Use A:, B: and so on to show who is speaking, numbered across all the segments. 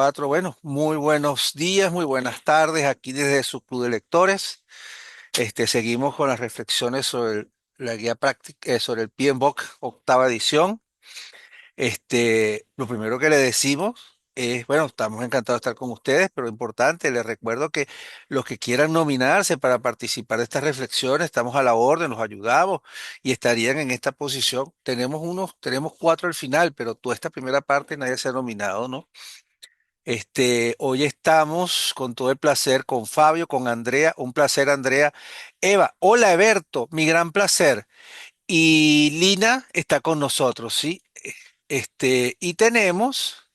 A: Cuatro, bueno, muy buenos días, muy buenas tardes, aquí desde su club de lectores. Seguimos con las reflexiones sobre la guía práctica, sobre el PMBOK octava edición. Lo primero que le decimos es, bueno, estamos encantados de estar con ustedes, pero importante, les recuerdo que los que quieran nominarse para participar de estas reflexiones, estamos a la orden, los ayudamos y estarían en esta posición. Tenemos cuatro al final, pero toda esta primera parte nadie se ha nominado, ¿no? Hoy estamos con todo el placer con Fabio, con Andrea, un placer, Andrea. Eva, hola, Eberto, mi gran placer. Y Lina está con nosotros, ¿sí? Y tenemos,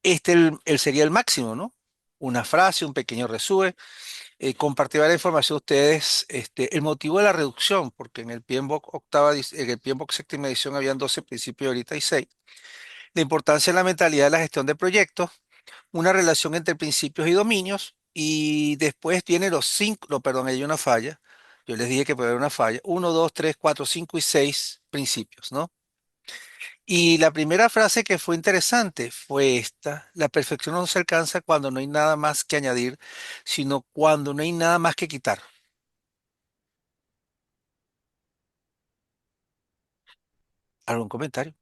A: sería el máximo, ¿no? Una frase, un pequeño resumen, compartir la información a ustedes, el motivo de la reducción, porque en el PMBOK en el PMBOK séptima edición habían 12 principios, ahorita hay 6. La importancia de la mentalidad de la gestión de proyectos, una relación entre principios y dominios, y después tiene los cinco, no, perdón, hay una falla. Yo les dije que puede haber una falla. Uno, dos, tres, cuatro, cinco y seis principios, ¿no? Y la primera frase que fue interesante fue esta: la perfección no se alcanza cuando no hay nada más que añadir, sino cuando no hay nada más que quitar. ¿Algún comentario?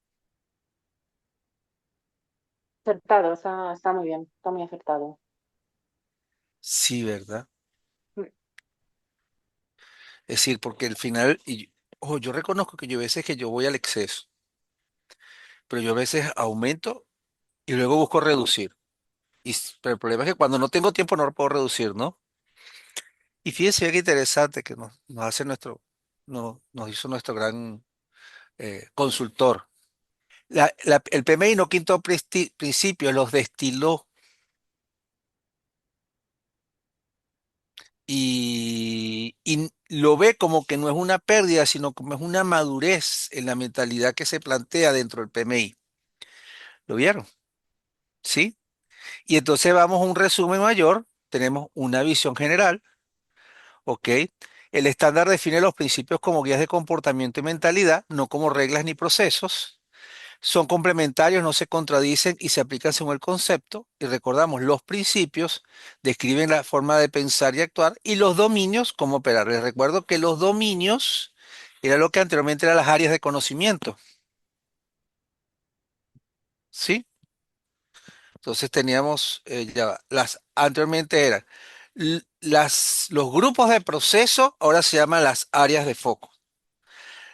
B: Acertado, está muy bien, está muy acertado.
A: Sí, ¿verdad?
B: Mm.
A: Es decir, porque al final, ojo, yo reconozco que yo a veces que yo voy al exceso, pero yo a veces aumento y luego busco reducir. Pero el problema es que cuando no tengo tiempo no lo puedo reducir, ¿no? Y fíjense qué interesante que nos hace nos hizo nuestro gran consultor. El PMI no quitó principios, los destiló y lo ve como que no es una pérdida, sino como es una madurez en la mentalidad que se plantea dentro del PMI. ¿Lo vieron? ¿Sí? Y entonces vamos a un resumen mayor. Tenemos una visión general. ¿Ok? El estándar define los principios como guías de comportamiento y mentalidad, no como reglas ni procesos. Son complementarios, no se contradicen y se aplican según el concepto. Y recordamos, los principios describen la forma de pensar y actuar y los dominios, cómo operar. Les recuerdo que los dominios era lo que anteriormente eran las áreas de conocimiento. ¿Sí? Entonces teníamos, anteriormente eran los grupos de proceso, ahora se llaman las áreas de foco.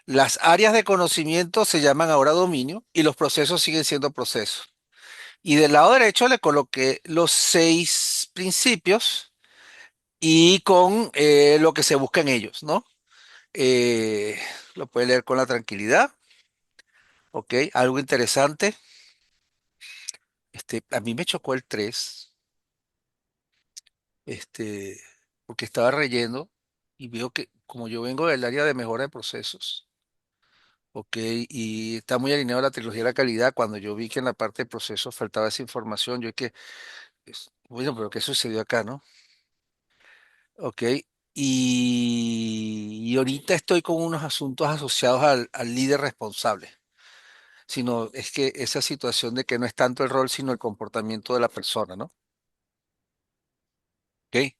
A: Las áreas de conocimiento se llaman ahora dominio y los procesos siguen siendo procesos. Y del lado derecho le coloqué los seis principios y con lo que se busca en ellos, ¿no? Eh, lo puede leer con la tranquilidad, ¿ok? Algo interesante. A mí me chocó el 3, este, porque estaba reyendo y veo que como yo vengo del área de mejora de procesos, ¿ok? Y está muy alineado a la trilogía de la calidad. Cuando yo vi que en la parte de procesos faltaba esa información, yo que, bueno, pero ¿qué sucedió acá, no? Ok. Y ahorita estoy con unos asuntos asociados al líder responsable, sino es que esa situación de que no es tanto el rol, sino el comportamiento de la persona, ¿no? Ok.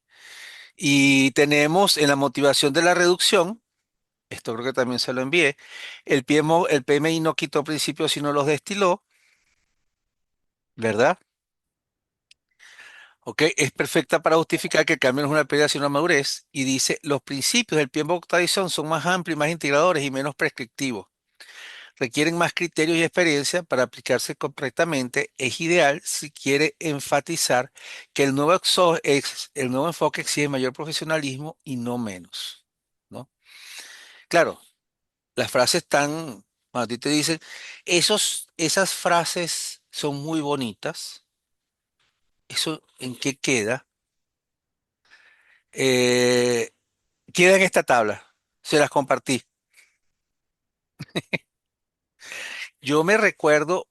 A: Y tenemos en la motivación de la reducción, esto creo que también se lo envié, el PMI no quitó principios, sino los destiló, ¿verdad? Ok, es perfecta para justificar que el cambio no es una pérdida, sino una madurez. Y dice, los principios del PMBOK tradición son más amplios, más integradores y menos prescriptivos. Requieren más criterios y experiencia para aplicarse correctamente. Es ideal si quiere enfatizar que el nuevo enfoque exige mayor profesionalismo y no menos, ¿no? Claro, las frases están, cuando a ti te dicen, esas frases son muy bonitas. ¿Eso en qué queda? Eh, Queda en esta tabla. Se las compartí. Yo me recuerdo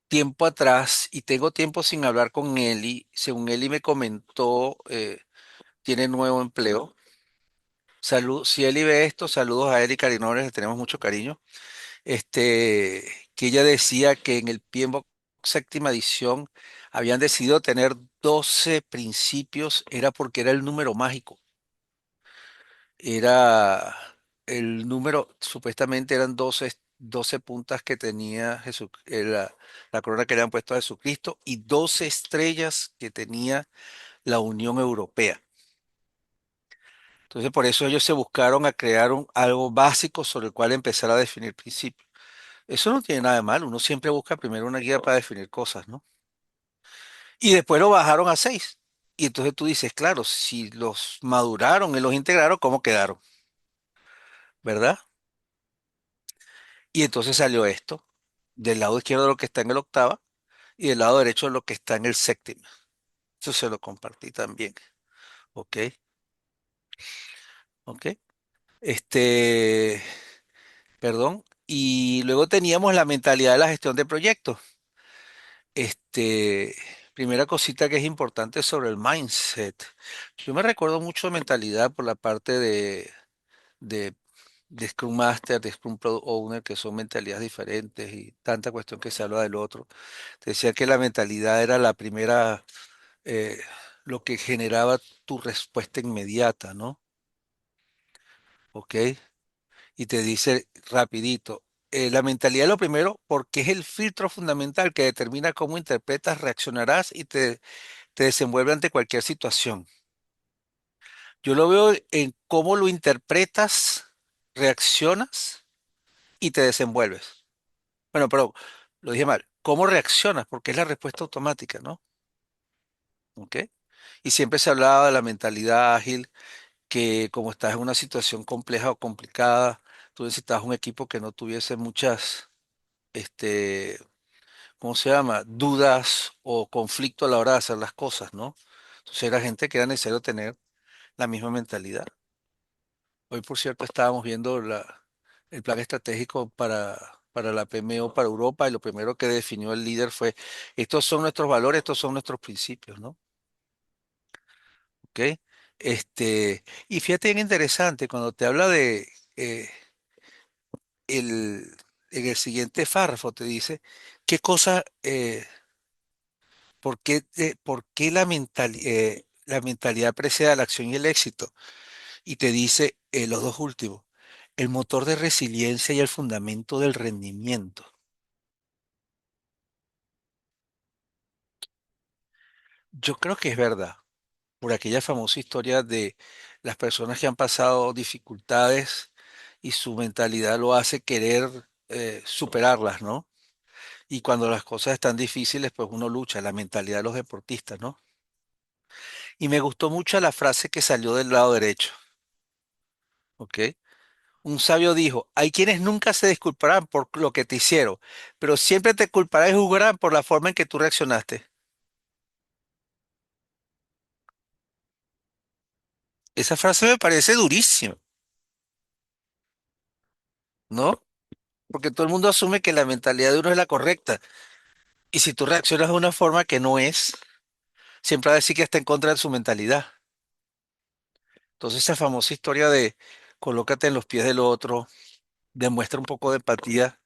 A: tiempo atrás y tengo tiempo sin hablar con Eli. Según Eli me comentó, tiene nuevo empleo. Si Eli ve esto, saludos a Eli Carinores, le tenemos mucho cariño. Que ella decía que en el PMBOK séptima edición habían decidido tener 12 principios, era porque era el número mágico. Era el número, supuestamente eran 12 puntas que tenía la corona que le han puesto a Jesucristo y 12 estrellas que tenía la Unión Europea. Entonces, por eso ellos se buscaron a crear algo básico sobre el cual empezar a definir principios. Eso no tiene nada de malo, uno siempre busca primero una guía para definir cosas, ¿no? Y después lo bajaron a 6. Y entonces tú dices, claro, si los maduraron y los integraron, ¿cómo quedaron? ¿Verdad? Y entonces salió esto, del lado izquierdo lo que está en el octava y del lado derecho lo que está en el séptimo. Eso se lo compartí también. ¿Ok? ¿Ok? Este, perdón. Y luego teníamos la mentalidad de la gestión de proyectos. Este, primera cosita que es importante sobre el mindset. Yo me recuerdo mucho de mentalidad por la parte de, de Scrum Master, de Scrum Product Owner, que son mentalidades diferentes y tanta cuestión que se habla del otro. Te decía que la mentalidad era la primera, eh, lo que generaba tu respuesta inmediata, ¿no? ¿Ok? Y te dice rapidito. La mentalidad es lo primero porque es el filtro fundamental que determina cómo interpretas, reaccionarás y te desenvuelve ante cualquier situación. Yo lo veo en cómo lo interpretas, reaccionas y te desenvuelves. Bueno, pero lo dije mal. ¿Cómo reaccionas? Porque es la respuesta automática, ¿no? ¿Ok? Y siempre se hablaba de la mentalidad ágil, que como estás en una situación compleja o complicada, tú necesitas un equipo que no tuviese muchas, este, ¿cómo se llama? Dudas o conflicto a la hora de hacer las cosas, ¿no? Entonces era gente que era necesario tener la misma mentalidad. Hoy, por cierto, estábamos viendo el plan estratégico para la PMO para Europa y lo primero que definió el líder fue, estos son nuestros valores, estos son nuestros principios, ¿no? ¿Ok? Y fíjate bien interesante, cuando te habla de el, en el siguiente párrafo, te dice, ¿qué cosa, por qué la mentalidad precede a la acción y el éxito? Y te dice los dos últimos, el motor de resiliencia y el fundamento del rendimiento. Yo creo que es verdad, por aquella famosa historia de las personas que han pasado dificultades y su mentalidad lo hace querer superarlas, ¿no? Y cuando las cosas están difíciles, pues uno lucha, la mentalidad de los deportistas, ¿no? Y me gustó mucho la frase que salió del lado derecho, ¿ok? Un sabio dijo, hay quienes nunca se disculparán por lo que te hicieron, pero siempre te culparán y juzgarán por la forma en que tú reaccionaste. Esa frase me parece durísima, ¿no? Porque todo el mundo asume que la mentalidad de uno es la correcta. Y si tú reaccionas de una forma que no es, siempre va a decir que está en contra de su mentalidad. Entonces esa famosa historia de colócate en los pies del otro, demuestra un poco de empatía,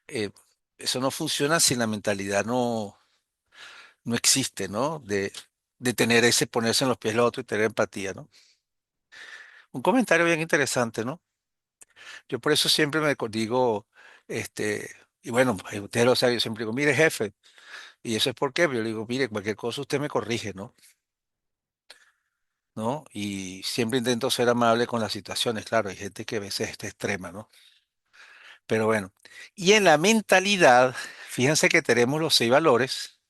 A: eh, eso no funciona si la mentalidad no existe, ¿no? De tener ese, ponerse en los pies del otro y tener empatía, ¿no? Un comentario bien interesante, ¿no? Yo por eso siempre digo, y bueno, usted lo sabe, yo siempre digo, mire jefe, y eso es porque yo le digo, mire, cualquier cosa usted me corrige, ¿no? ¿No? Y siempre intento ser amable con las situaciones, claro, hay gente que a veces está extrema, ¿no? Pero bueno, y en la mentalidad, fíjense que tenemos los 6 valores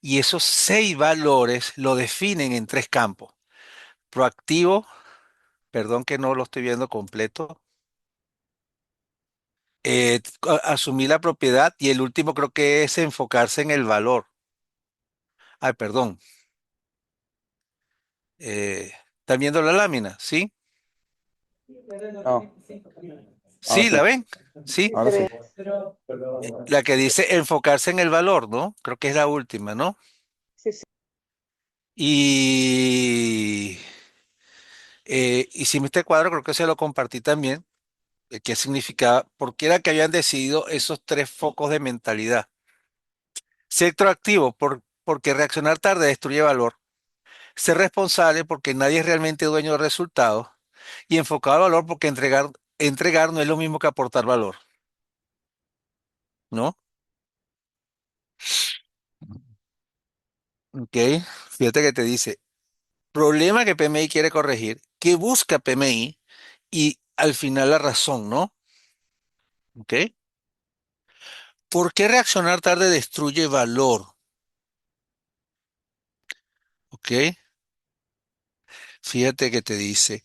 A: y esos 6 valores lo definen en 3 campos. Proactivo, perdón que no lo estoy viendo completo, asumir la propiedad y el último creo que es enfocarse en el valor. Ay, perdón. Eh, ¿Están viendo la lámina? ¿Sí?
C: No, ahora
A: ¿Sí?
C: sí,
A: ¿La ven? ¿Sí?
B: Sí,
C: ahora
B: se
C: sí.
B: ve.
A: La que dice enfocarse en el valor, ¿no? Creo que es la última, ¿no?
B: Sí, sí.
A: Y hicimos este cuadro, creo que se lo compartí también, de qué significaba, por qué era que habían decidido esos 3 focos de mentalidad. Ser proactivo porque reaccionar tarde destruye valor. Ser responsable porque nadie es realmente dueño del resultado. Y enfocado al valor porque entregar no es lo mismo que aportar valor, ¿no? Ok, fíjate que te dice, problema que PMI quiere corregir, que busca PMI y al final la razón, ¿no? Ok. ¿Por qué reaccionar tarde destruye valor? Ok, fíjate que te dice.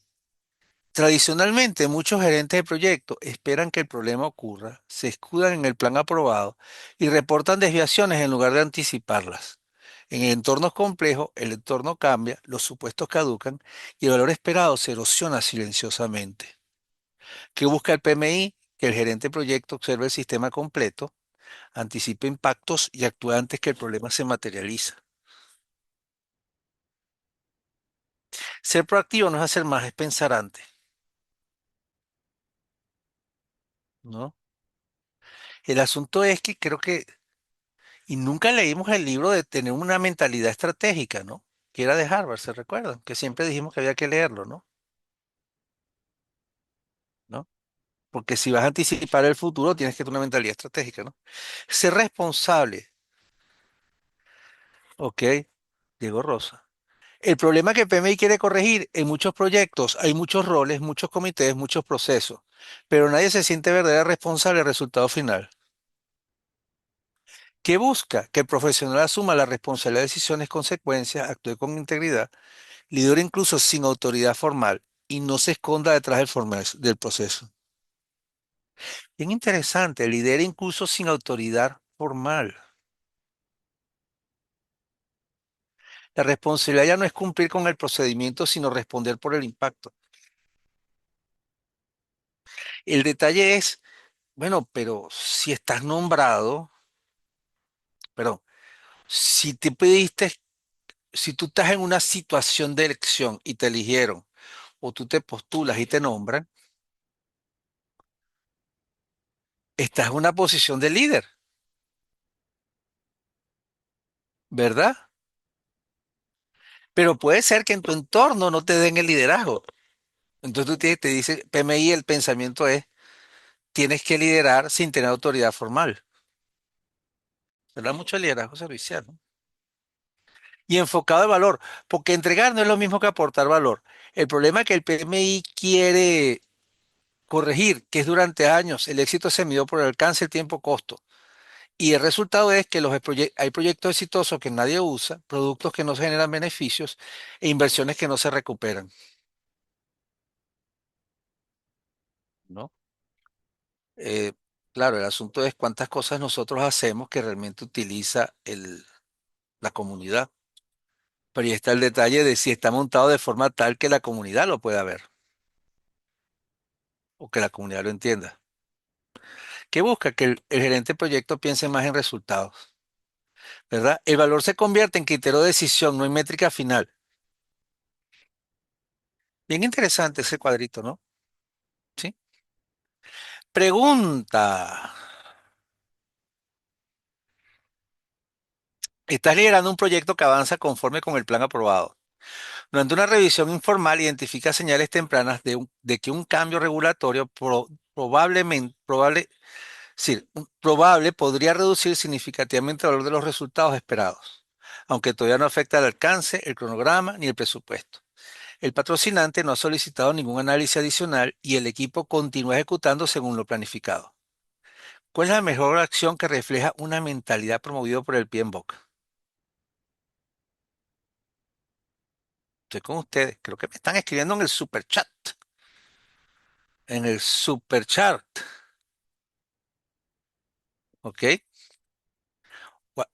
A: Tradicionalmente, muchos gerentes de proyectos esperan que el problema ocurra, se escudan en el plan aprobado y reportan desviaciones en lugar de anticiparlas. En entornos complejos, el entorno cambia, los supuestos caducan y el valor esperado se erosiona silenciosamente. ¿Qué busca el PMI? Que el gerente de proyecto observe el sistema completo, anticipe impactos y actúe antes que el problema se materializa. Ser proactivo no es hacer más, es pensar antes, ¿no? El asunto es que creo que y nunca leímos el libro de tener una mentalidad estratégica, ¿no? Que era de Harvard, ¿se recuerdan? Que siempre dijimos que había que leerlo, ¿no? ¿No? Porque si vas a anticipar el futuro, tienes que tener una mentalidad estratégica, ¿no? Ser responsable, ¿ok? Diego Rosa. El problema que PMI quiere corregir en muchos proyectos, hay muchos roles, muchos comités, muchos procesos, pero nadie se siente verdaderamente responsable del resultado final. ¿Qué busca? Que el profesional asuma la responsabilidad de decisiones, consecuencias, actúe con integridad, lidera incluso sin autoridad formal y no se esconda detrás del proceso. Bien interesante, lidera incluso sin autoridad formal. La responsabilidad ya no es cumplir con el procedimiento, sino responder por el impacto. El detalle es, bueno, pero si estás nombrado, perdón, si te pediste, si tú estás en una situación de elección y te eligieron, o tú te postulas y te nombran, estás en una posición de líder, ¿verdad? Pero puede ser que en tu entorno no te den el liderazgo. Entonces te dice PMI, el pensamiento es, tienes que liderar sin tener autoridad formal. ¿Verdad? Mucho liderazgo servicial, ¿no? Y enfocado al valor, porque entregar no es lo mismo que aportar valor. El problema que el PMI quiere corregir, que es durante años, el éxito se midió por el alcance, el tiempo, costo. Y el resultado es que hay proyectos exitosos que nadie usa, productos que no generan beneficios e inversiones que no se recuperan, ¿no? Eh, claro, el asunto es cuántas cosas nosotros hacemos que realmente utiliza la comunidad. Pero ahí está el detalle de si está montado de forma tal que la comunidad lo pueda ver o que la comunidad lo entienda. ¿Qué busca? Que el gerente de proyecto piense más en resultados, ¿verdad? El valor se convierte en criterio de decisión, no en métrica final. Bien interesante ese cuadrito, ¿no? Sí. Pregunta. Estás liderando un proyecto que avanza conforme con el plan aprobado. Durante una revisión informal, identifica señales tempranas de que un cambio regulatorio probable podría reducir significativamente el valor de los resultados esperados, aunque todavía no afecta el alcance, el cronograma ni el presupuesto. El patrocinante no ha solicitado ningún análisis adicional y el equipo continúa ejecutando según lo planificado. ¿Cuál es la mejor acción que refleja una mentalidad promovida por el PMBOK? Estoy con ustedes. Creo que me están escribiendo en el super chat. En el super chat. ¿Ok?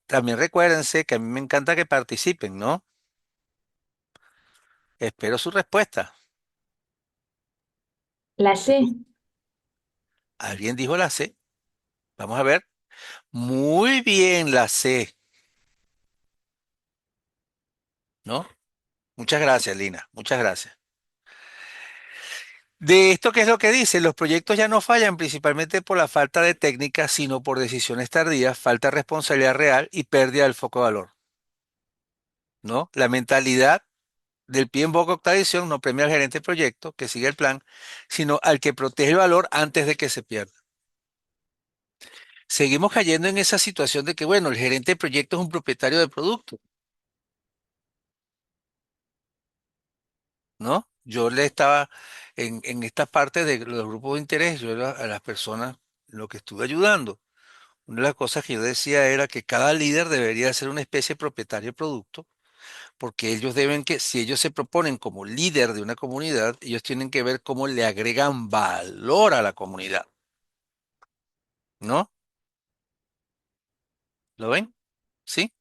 A: También recuérdense que a mí me encanta que participen, ¿no? Espero su respuesta.
D: La C.
A: ¿Alguien dijo la C? Vamos a ver. Muy bien, la C, ¿no? Muchas gracias, Lina. Muchas gracias. De esto, ¿qué es lo que dice? Los proyectos ya no fallan principalmente por la falta de técnica, sino por decisiones tardías, falta de responsabilidad real y pérdida del foco de valor, ¿no? La mentalidad del PMBOK octava edición no premia al gerente de proyecto que sigue el plan, sino al que protege el valor antes de que se pierda. Seguimos cayendo en esa situación de que, bueno, el gerente de proyecto es un propietario del producto, ¿no? Yo le estaba en esta parte de los grupos de interés, yo era a las personas lo que estuve ayudando. Una de las cosas que yo decía era que cada líder debería ser una especie de propietario de producto, porque ellos deben que, si ellos se proponen como líder de una comunidad, ellos tienen que ver cómo le agregan valor a la comunidad, ¿no? ¿Lo ven? ¿Sí?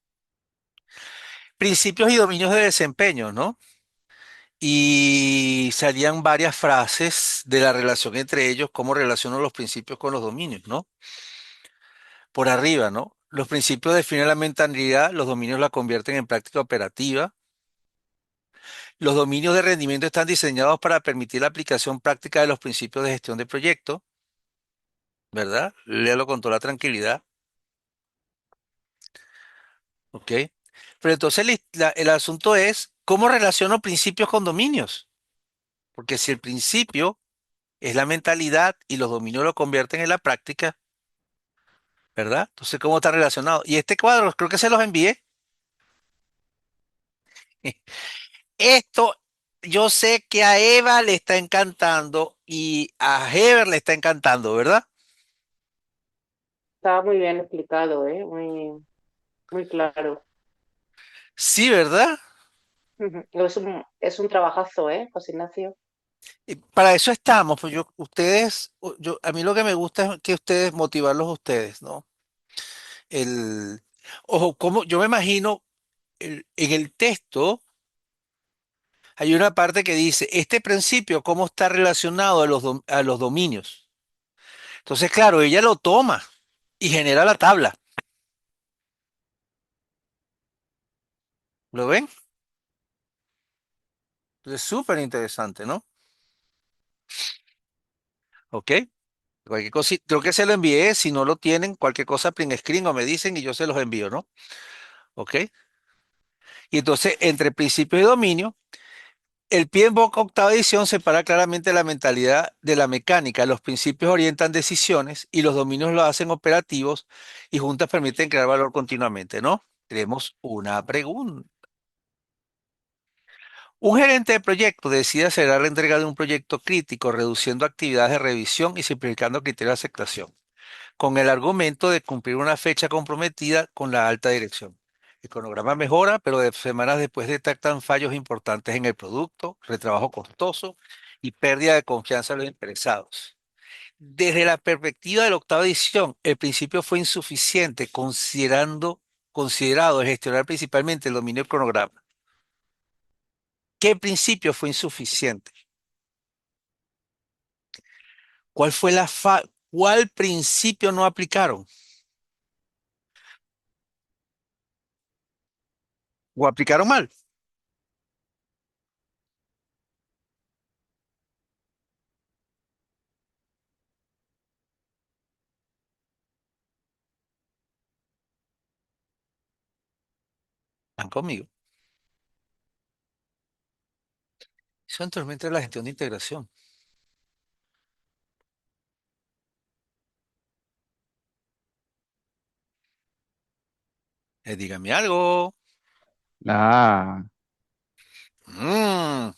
A: Principios y dominios de desempeño, ¿no? Y salían varias frases de la relación entre ellos, cómo relacionan los principios con los dominios, ¿no? Por arriba, ¿no? Los principios definen la mentalidad, los dominios la convierten en práctica operativa. Los dominios de rendimiento están diseñados para permitir la aplicación práctica de los principios de gestión de proyecto, ¿verdad? Léalo con toda la tranquilidad, ¿ok? Pero entonces el asunto es, ¿cómo relaciono principios con dominios? Porque si el principio es la mentalidad y los dominios lo convierten en la práctica, ¿verdad? Entonces, ¿cómo está relacionado? Y este cuadro, creo que se los envié. Esto, yo sé que a Eva le está encantando y a Heber le está encantando, ¿verdad?
B: Está muy bien explicado, ¿eh? Muy claro.
A: Sí, ¿verdad?
B: Ujú. Es un trabajazo, ¿eh, José Ignacio?
A: Y para eso estamos, pues a mí lo que me gusta es que ustedes, motivarlos a ustedes, ¿no? El, ojo, como yo me imagino, en el texto hay una parte que dice, este principio, ¿cómo está relacionado a a los dominios? Entonces, claro, ella lo toma y genera la tabla. ¿Lo ven? Es súper interesante, ¿no? ¿Ok? Cualquier cosa, creo que se lo envié, si no lo tienen, cualquier cosa, print screen o me dicen y yo se los envío, ¿no? ¿Ok? Y entonces, entre principio y dominio, el PMBOK octava edición separa claramente la mentalidad de la mecánica. Los principios orientan decisiones y los dominios lo hacen operativos y juntas permiten crear valor continuamente, ¿no? Tenemos una pregunta. Un gerente de proyecto decide acelerar la entrega de un proyecto crítico, reduciendo actividades de revisión y simplificando criterios de aceptación, con el argumento de cumplir una fecha comprometida con la alta dirección. El cronograma mejora, pero semanas después detectan fallos importantes en el producto, retrabajo costoso y pérdida de confianza de los interesados. Desde la perspectiva de la octava edición, el principio fue insuficiente considerado gestionar principalmente el dominio del cronograma. ¿Qué principio fue insuficiente? ¿Cuál fue cuál principio no aplicaron? ¿O aplicaron mal? ¿Están conmigo? Eso anteriormente era la gestión de integración. Dígame algo.
C: Ah,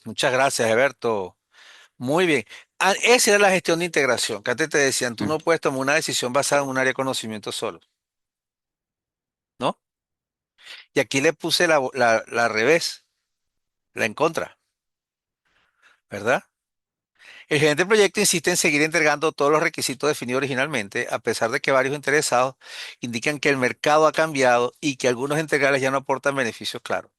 A: Muchas gracias, Alberto. Muy bien. Ah, esa era la gestión de integración, que antes te decían, tú
C: mm,
A: no puedes tomar una decisión basada en un área de conocimiento solo, ¿no? Y aquí le puse la al revés, la en contra, ¿verdad? El gerente de proyecto insiste en seguir entregando todos los requisitos definidos originalmente, a pesar de que varios interesados indican que el mercado ha cambiado y que algunos integrales ya no aportan beneficios claros.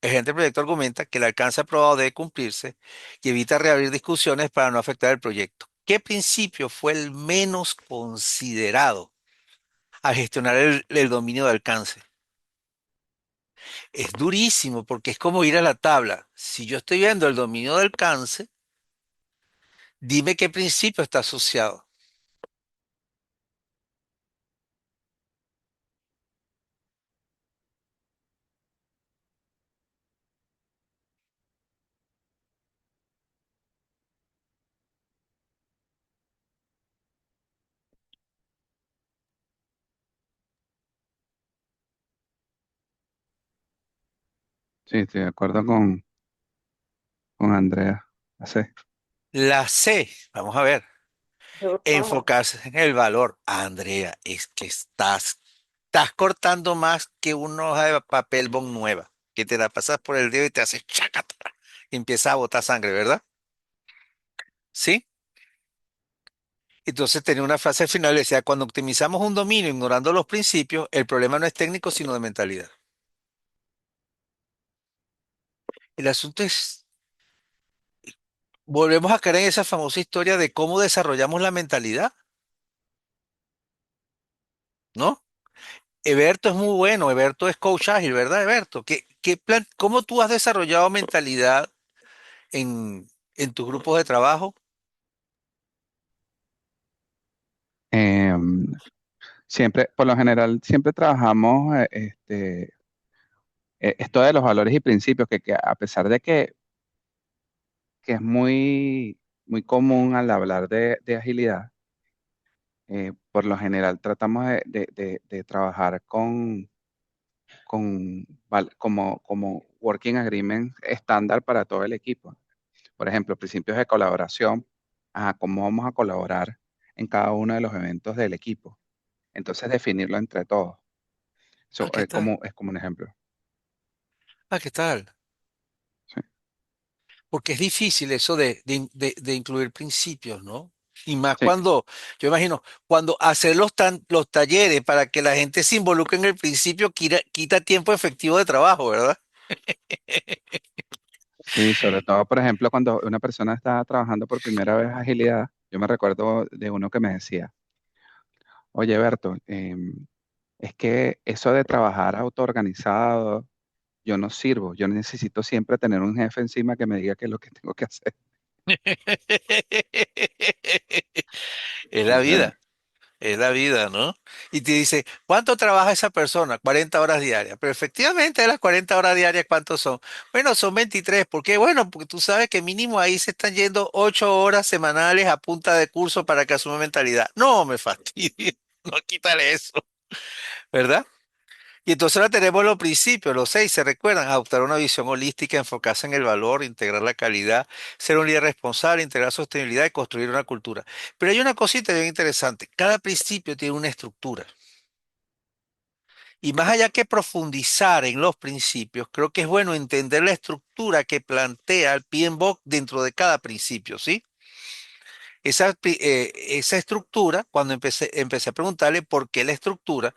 A: El gerente de proyecto argumenta que el alcance aprobado debe cumplirse y evita reabrir discusiones para no afectar el proyecto. ¿Qué principio fue el menos considerado a gestionar el dominio de alcance? Es durísimo porque es como ir a la tabla. Si yo estoy viendo el dominio de alcance, Dime qué principio está asociado.
C: Sí, estoy de acuerdo con Andrea. Sí,
A: La C, vamos a ver,
B: Justo.
A: enfocarse en el valor. Andrea, es que estás cortando más que una hoja de papel bond nueva, que te la pasas por el dedo y te hace chácata y empieza a botar sangre, ¿verdad? ¿Sí? Entonces tenía una frase al final, decía, cuando optimizamos un dominio ignorando los principios, el problema no es técnico, sino de mentalidad. El asunto es, volvemos a caer en esa famosa historia de cómo desarrollamos la mentalidad, ¿no? Eberto es muy bueno, Eberto es coach ágil, ¿verdad, Eberto? ¿Cómo tú has desarrollado mentalidad en tus grupos de trabajo?
C: Em, siempre, por lo general, siempre trabajamos esto de los valores y principios, que a pesar de que es muy común al hablar de agilidad, por lo general tratamos de trabajar como working agreement estándar para todo el equipo. Por ejemplo, principios de colaboración, cómo vamos a colaborar en cada uno de los eventos del equipo. Entonces, definirlo entre todos.
A: Ah,
C: Eso
A: ¿qué tal?
C: es como un ejemplo.
A: Ah, ¿qué tal?
C: Sí,
A: Porque es difícil eso de incluir principios, ¿no? Y más
C: sí,
A: cuando, yo imagino, cuando hacer los talleres para que la gente se involucre en el principio quita tiempo efectivo de trabajo, ¿verdad?
C: sí, sobre todo, por ejemplo, cuando una persona está trabajando por primera vez agilidad, yo me recuerdo de uno que me decía, oye, Berto, es que eso de trabajar autoorganizado, yo no sirvo, yo necesito siempre tener un jefe encima que me diga qué es lo que tengo que hacer.
A: Es la
C: Entonces,
A: vida. Es la vida, ¿no? Y te dice, ¿cuánto trabaja esa persona? 40 horas diarias. Pero efectivamente, de las 40 horas diarias, ¿cuántos son? Bueno, son 23. ¿Por qué? Bueno, porque tú sabes que mínimo ahí se están yendo 8 horas semanales a punta de curso para que asuma mentalidad. No, me fastidio. No, quítale eso, ¿verdad? Y entonces ahora tenemos los principios, los 6, ¿se recuerdan? Adoptar una visión holística, enfocarse en el valor, integrar la calidad, ser un líder responsable, integrar sostenibilidad y construir una cultura. Pero hay una cosita bien interesante. Cada principio tiene una estructura. Y más allá que profundizar en los principios, creo que es bueno entender la estructura que plantea el PMBOK dentro de cada principio, ¿sí? Esa estructura, cuando empecé a preguntarle por qué la estructura,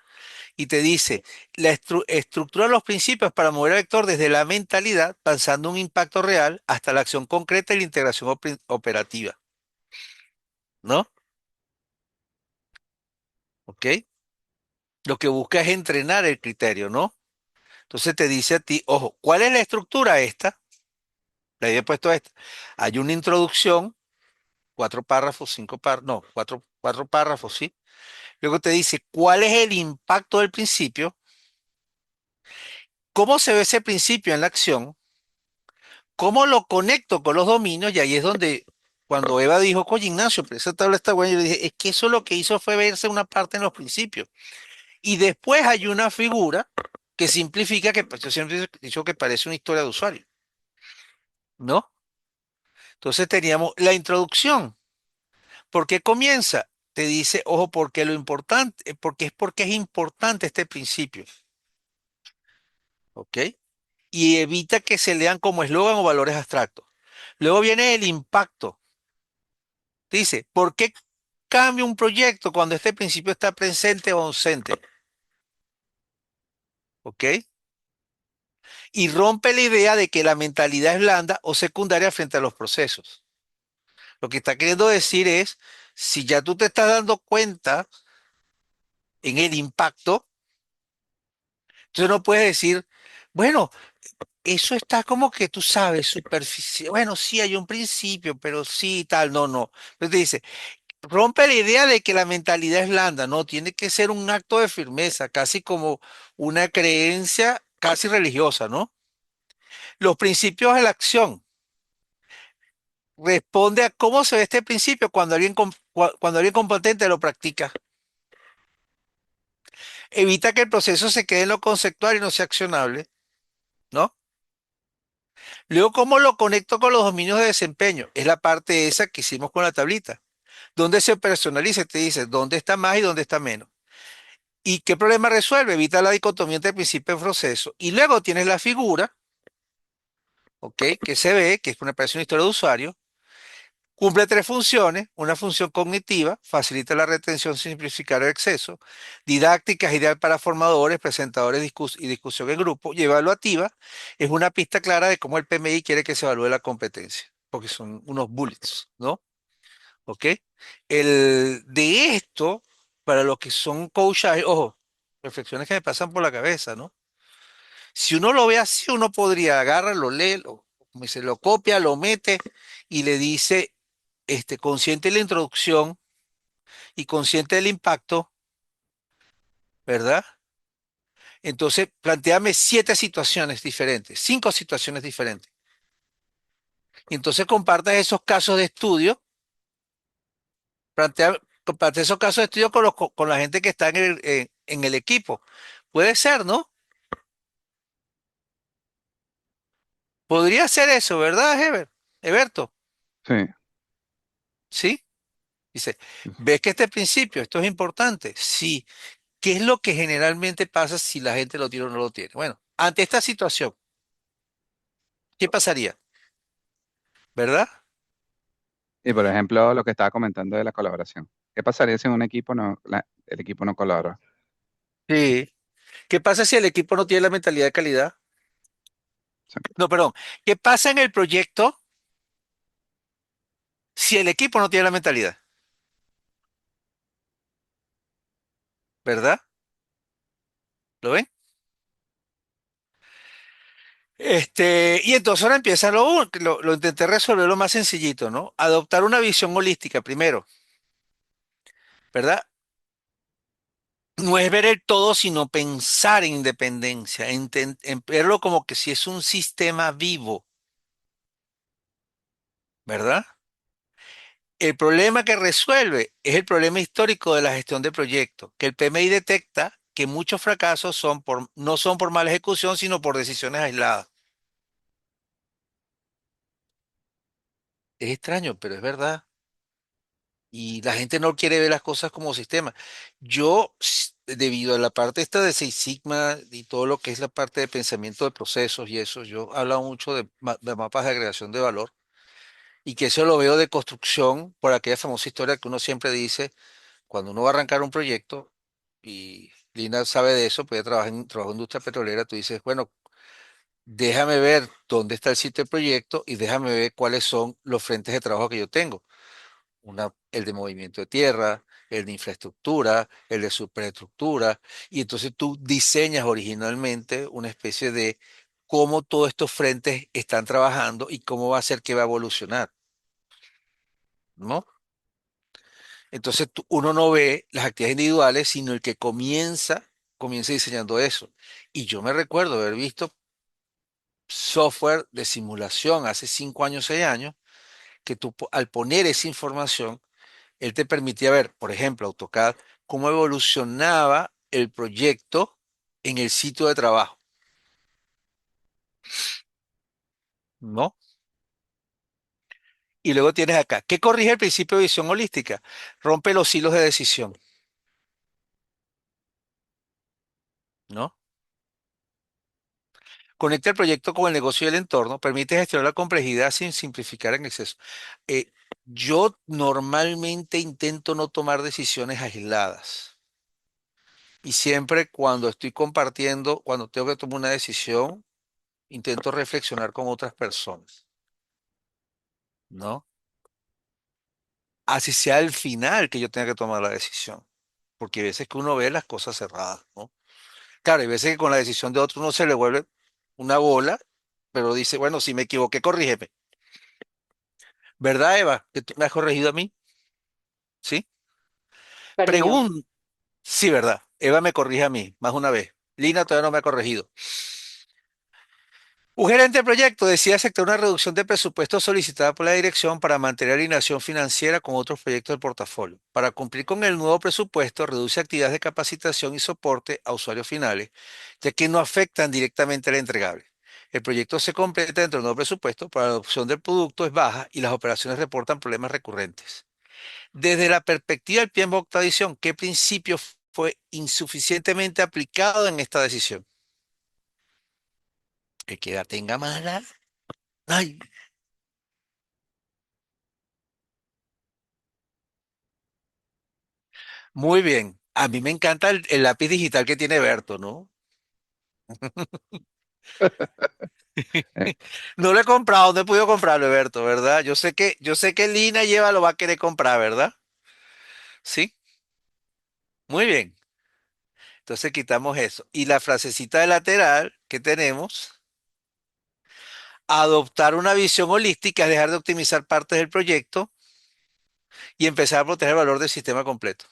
A: y te dice, estructura los principios para mover al vector desde la mentalidad, pasando un impacto real hasta la acción concreta y la integración operativa, ¿no? ¿Ok? Lo que busca es entrenar el criterio, ¿no? Entonces te dice a ti, ojo, ¿cuál es la estructura esta? Le había puesto esta. Hay una introducción, 4 párrafos, 5 párrafos, no, cuatro párrafos, ¿sí? Luego te dice, ¿cuál es el impacto del principio? ¿Cómo se ve ese principio en la acción? ¿Cómo lo conecto con los dominios? Y ahí es donde, cuando Eva dijo, oye, Ignacio, pero esa tabla está buena, yo le dije, es que eso lo que hizo fue verse una parte en los principios. Y después hay una figura que simplifica, que pues, yo siempre he dicho que parece una historia de usuario, ¿no? Entonces teníamos la introducción. ¿Por qué comienza? Te dice, ojo, porque lo importante, porque es importante este principio, ¿ok? Y evita que se lean como eslogan o valores abstractos. Luego viene el impacto. Dice, ¿por qué cambia un proyecto cuando este principio está presente o ausente? ¿Ok? Y rompe la idea de que la mentalidad es blanda o secundaria frente a los procesos. Lo que está queriendo decir es, si ya tú te estás dando cuenta en el impacto, entonces no puedes decir, bueno, eso está como que tú sabes, superficial. Bueno, sí hay un principio, pero sí, tal, no, no. Entonces te dice, rompe la idea de que la mentalidad es blanda, no, tiene que ser un acto de firmeza, casi como una creencia casi religiosa, ¿no? Los principios de la acción. Responde a cómo se ve este principio cuando cuando alguien competente lo practica. Evita que el proceso se quede en lo conceptual y no sea accionable, ¿no? Luego, ¿cómo lo conecto con los dominios de desempeño? Es la parte esa que hicimos con la tablita, donde se personaliza, y te dice dónde está más y dónde está menos. ¿Y qué problema resuelve? Evita la dicotomía entre principio y proceso. Y luego tienes la figura, ¿ok? Que se ve, que es una operación de historia de usuario. Cumple tres funciones. Una función cognitiva, facilita la retención sin simplificar el exceso. Didáctica, es ideal para formadores, presentadores y discusión en grupo. Y evaluativa, es una pista clara de cómo el PMI quiere que se evalúe la competencia, porque son unos bullets, ¿no? ¿Ok? De esto, para los que son coaches, ojo, reflexiones que me pasan por la cabeza, ¿no? Si uno lo ve así, uno podría agarrar, lo lee, como dice, lo copia, lo mete y le dice, consciente de la introducción y consciente del impacto, ¿verdad? Entonces, planteame 7 situaciones diferentes, 5 situaciones diferentes. Y entonces compartas esos casos de estudio, comparte esos casos de estudio con la gente que está en el equipo. Puede ser, ¿no? Podría ser eso, ¿verdad, Eberto?
C: Sí.
A: ¿Sí? Dice, ¿ves que este principio, esto es importante? Sí. ¿Qué es lo que generalmente pasa si la gente lo tiene o no lo tiene? Bueno, ante esta situación, ¿qué pasaría? ¿Verdad?
C: Y por ejemplo, lo que estaba comentando de la colaboración. ¿Qué pasaría si en un equipo el equipo no colabora?
A: Sí. ¿Qué pasa si el equipo no tiene la mentalidad de calidad?
C: Sí.
A: No, perdón. ¿Qué pasa en el proyecto si el equipo no tiene la mentalidad? ¿Verdad? ¿Lo ven? Y entonces ahora empieza lo intenté resolver lo más sencillito, ¿no? Adoptar una visión holística primero, ¿verdad? No es ver el todo, sino pensar en independencia, en verlo como que si es un sistema vivo, ¿verdad? El problema que resuelve es el problema histórico de la gestión de proyectos, que el PMI detecta que muchos fracasos no son por mala ejecución, sino por decisiones aisladas. Es extraño, pero es verdad. Y la gente no quiere ver las cosas como sistema. Debido a la parte esta de Six Sigma y todo lo que es la parte de pensamiento de procesos y eso, yo he hablado mucho de mapas de agregación de valor y que eso lo veo de construcción por aquella famosa historia que uno siempre dice cuando uno va a arrancar un proyecto, y Lina sabe de eso, pues ella trabaja en industria petrolera, tú dices, bueno, déjame ver dónde está el sitio del proyecto y déjame ver cuáles son los frentes de trabajo que yo tengo. El de movimiento de tierra, el de infraestructura, el de superestructura, y entonces tú diseñas originalmente una especie de cómo todos estos frentes están trabajando y cómo va a ser que va a evolucionar, ¿no? Entonces uno no ve las actividades individuales, sino el que comienza diseñando eso. Y yo me recuerdo haber visto software de simulación hace 5 años, 6 años, que tú al poner esa información, él te permitía ver, por ejemplo, AutoCAD, cómo evolucionaba el proyecto en el sitio de trabajo, ¿no? Y luego tienes acá, ¿qué corrige el principio de visión holística? Rompe los hilos de decisión, ¿no? Conecta el proyecto con el negocio y el entorno, permite gestionar la complejidad sin simplificar en exceso. Eh, yo normalmente intento no tomar decisiones aisladas y siempre cuando estoy compartiendo, cuando tengo que tomar una decisión, intento reflexionar con otras personas, ¿no? Así sea el final que yo tenga que tomar la decisión, porque hay veces que uno ve las cosas cerradas, ¿no? Claro, hay veces que con la decisión de otro uno se le vuelve una bola pero dice, bueno, si me equivoqué, corrígeme. ¿Verdad, Eva? Que tú me has corregido a mí, ¿sí?
B: Cariño,
A: Pregunta, sí, ¿verdad? Eva me corrige a mí, más una vez. Lina todavía no me ha corregido. Un gerente de proyecto decide aceptar una reducción de presupuesto solicitada por la dirección para mantener alineación financiera con otros proyectos del portafolio. Para cumplir con el nuevo presupuesto, reduce actividades de capacitación y soporte a usuarios finales, ya que no afectan directamente al entregable. El proyecto se completa dentro del nuevo presupuesto, pero la adopción del producto es baja y las operaciones reportan problemas recurrentes. Desde la perspectiva del PMBOK tradición, ¿qué principio fue insuficientemente aplicado en esta decisión? El que la tenga mala. Ay, muy bien. A mí me encanta el lápiz digital que tiene Berto, ¿no?
C: Eh,
A: No lo he comprado, no he podido comprarlo, Berto, ¿verdad? Yo sé que Lina lleva lo va a querer comprar, ¿verdad? Sí, muy bien. Entonces quitamos eso. Y la frasecita de lateral que tenemos, adoptar una visión holística es dejar de optimizar partes del proyecto y empezar a proteger el valor del sistema completo.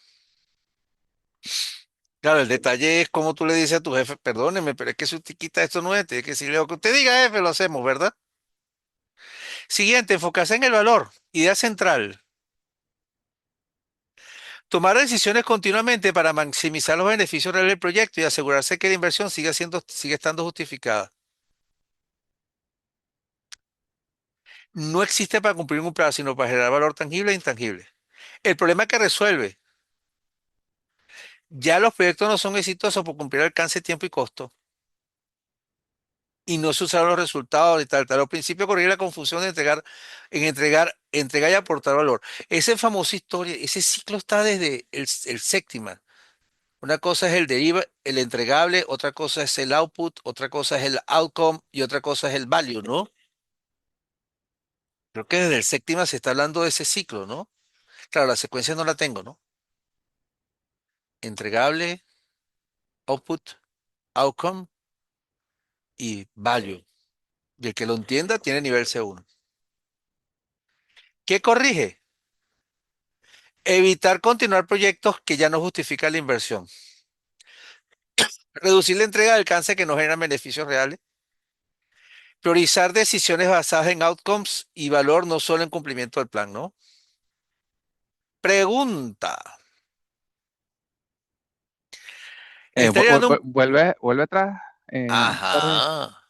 A: Claro, el detalle es cómo tú le dices a tu jefe, perdóneme, pero es que si usted quita esto no es, tiene que decirle lo que usted diga, jefe, lo hacemos, ¿verdad? Siguiente, enfocarse en el valor. Idea central. Tomar decisiones continuamente para maximizar los beneficios reales del proyecto y asegurarse que la inversión sigue estando justificada. No existe para cumplir un plazo, sino para generar valor tangible e intangible. El problema que resuelve, ya los proyectos no son exitosos por cumplir alcance, tiempo y costo, y no se usaron los resultados y tal. Al principio corría la confusión de entregar y aportar valor. Esa famosa historia, ese ciclo está desde el séptima. Una cosa es el entregable, otra cosa es el output, otra cosa es el outcome y otra cosa es el value, ¿no? Creo que desde el séptima se está hablando de ese ciclo, ¿no? Claro, la secuencia no la tengo, ¿no? Entregable, output, outcome y value. Y el que lo entienda tiene nivel C1. ¿Qué corrige? Evitar continuar proyectos que ya no justifican la inversión. Reducir la entrega de alcance que no genera beneficios reales. Priorizar decisiones basadas en outcomes y valor, no solo en cumplimiento del plan, ¿no? Pregunta. Estaría dando un...
C: vuelve atrás. Jorge.
A: Ajá.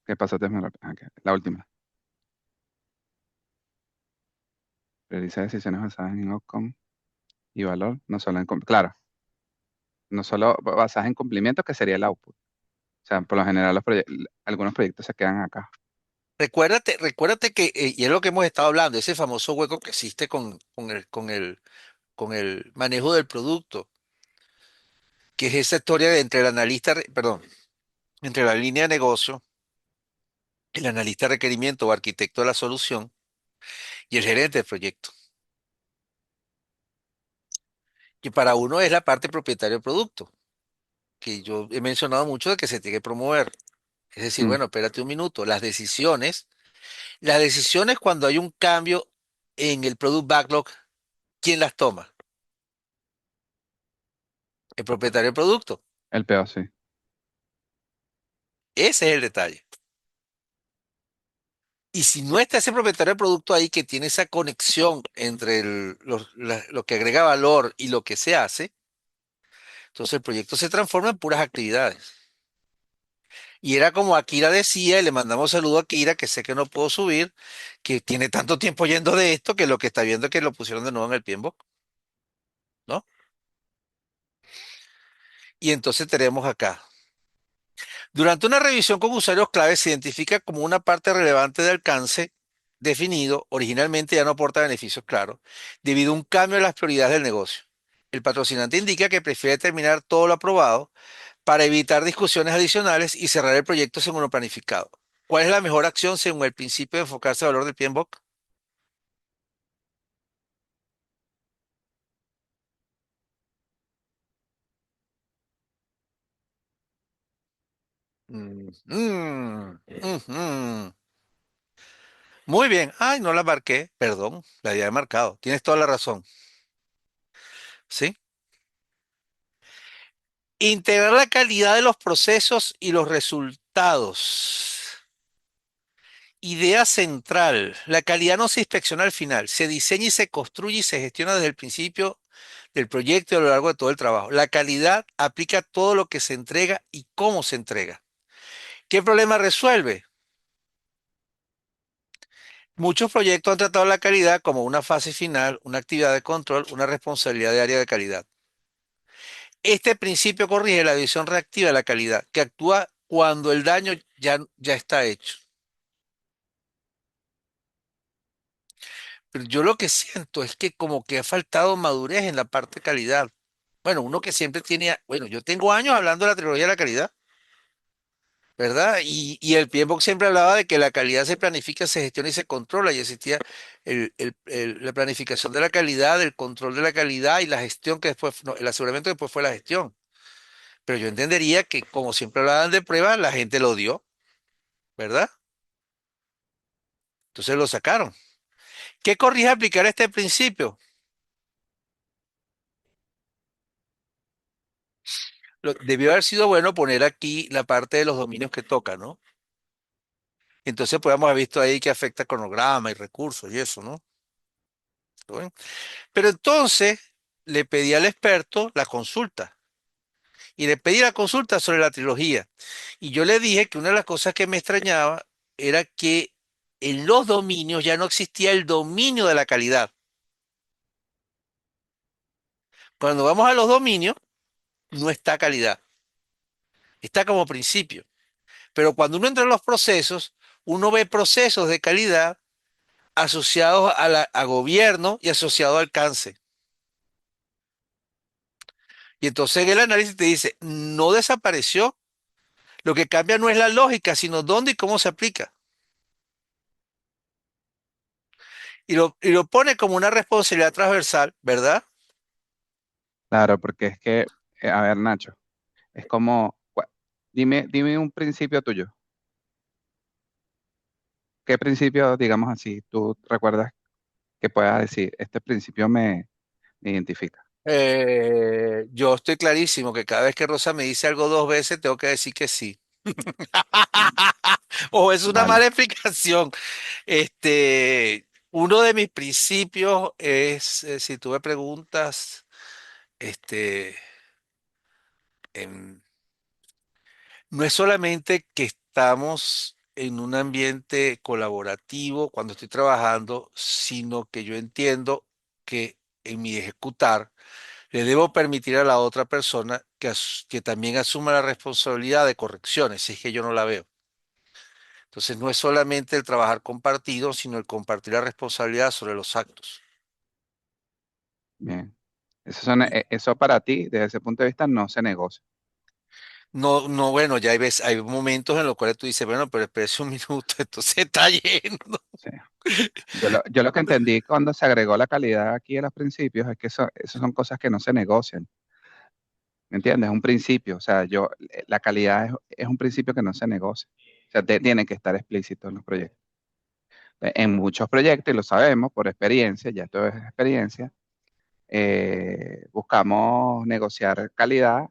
C: ¿Qué pasó? La última. Realiza decisiones basadas en outcome y valor, no solo claro, no solo basadas en cumplimiento, que sería el output. O sea, por lo general algunos proyectos se quedan acá.
A: Recuérdate que, y es lo que hemos estado hablando, ese famoso hueco que existe con el manejo del producto, que es esa historia entre el analista, perdón, entre la línea de negocio, el analista de requerimiento o arquitecto de la solución y el gerente del proyecto. Que para uno es la parte propietaria del producto, que yo he mencionado mucho de que se tiene que promover. Es decir,
C: Mm,
A: bueno, espérate un minuto, las decisiones cuando hay un cambio en el product backlog, ¿quién las toma? El propietario del producto.
C: el PO, sí.
A: Ese es el detalle. Y si no está ese propietario del producto ahí que tiene esa conexión entre lo que agrega valor y lo que se hace, entonces el proyecto se transforma en puras actividades. Y era como Akira decía, y le mandamos saludo a Akira, que sé que no puedo subir, que tiene tanto tiempo yendo de esto que lo que está viendo es que lo pusieron de nuevo en el PMBOK, ¿no? Y entonces tenemos acá. Durante una revisión con usuarios clave se identifica como una parte relevante de alcance definido, originalmente ya no aporta beneficios claros, debido a un cambio en las prioridades del negocio. El patrocinante indica que prefiere terminar todo lo aprobado para evitar discusiones adicionales y cerrar el proyecto según lo planificado. ¿Cuál es la mejor acción según el principio de enfocarse al valor del PMBOK? Ujú. Muy bien. Ay, no la marqué. Perdón, la había marcado. Tienes toda la razón. ¿Sí? Integrar la calidad de los procesos y los resultados. Idea central. La calidad no se inspecciona al final. Se diseña y se construye y se gestiona desde el principio del proyecto y a lo largo de todo el trabajo. La calidad aplica todo lo que se entrega y cómo se entrega. ¿Qué problema resuelve? Muchos proyectos han tratado la calidad como una fase final, una actividad de control, una responsabilidad de área de calidad. Este principio corrige la visión reactiva de la calidad, que actúa cuando el daño ya está hecho. Pero yo lo que siento es que como que ha faltado madurez en la parte de calidad. Bueno, uno que siempre tiene, bueno, yo tengo años hablando de la trilogía de la calidad, ¿verdad? Y el PMBOK siempre hablaba de que la calidad se planifica, se gestiona y se controla, y existía la planificación de la calidad, el control de la calidad y la gestión que después, no, el aseguramiento que después fue la gestión. Pero yo entendería que como siempre hablaban de pruebas, la gente lo dio, ¿verdad? Entonces lo sacaron. ¿Qué corrige aplicar este principio? Debió haber sido bueno poner aquí la parte de los dominios que toca, ¿no? Entonces podemos haber visto ahí que afecta cronograma y recursos y eso, ¿no? ¿Está bien? Pero entonces le pedí al experto la consulta y le pedí la consulta sobre la trilogía. Y yo le dije que una de las cosas que me extrañaba era que en los dominios ya no existía el dominio de la calidad. Cuando vamos a los dominios, no está calidad, está como principio. Pero cuando uno entra en los procesos, uno ve procesos de calidad asociados a gobierno y asociados al alcance. Y entonces en el análisis te dice, no desapareció, lo que cambia no es la lógica, sino dónde y cómo se aplica. Y lo pone como una responsabilidad transversal, ¿verdad?
C: Claro, porque es que, a ver, Nacho, es como, dime un principio tuyo. ¿Qué principio, digamos así, tú recuerdas que puedas decir, este principio me identifica?
A: Yo estoy clarísimo que cada vez que Rosa me dice algo dos veces, tengo que decir que sí. O es una
C: Vale,
A: mala explicación. Uno de mis principios es, si tú me preguntas, este, em, no es solamente que estamos en un ambiente colaborativo cuando estoy trabajando, sino que yo entiendo que en mi ejecutar le debo permitir a la otra persona que también asuma la responsabilidad de correcciones, si es que yo no la veo. Entonces no es solamente el trabajar compartido, sino el compartir la responsabilidad sobre los actos.
C: bien.
A: Y
C: Eso para ti, desde ese punto de vista, no se negocia.
A: no, no, bueno, ya hay momentos en los cuales tú dices, bueno, pero espérese un minuto, esto se está yendo.
C: Sí. Yo lo que entendí cuando se agregó la calidad aquí a los principios es que eso son cosas que no se negocian. ¿Me entiendes? Es un principio. O sea, la calidad es un principio que no se negocia. O sea, tiene que estar explícito en los proyectos. En muchos proyectos, y lo sabemos por experiencia, ya todo es experiencia, buscamos negociar calidad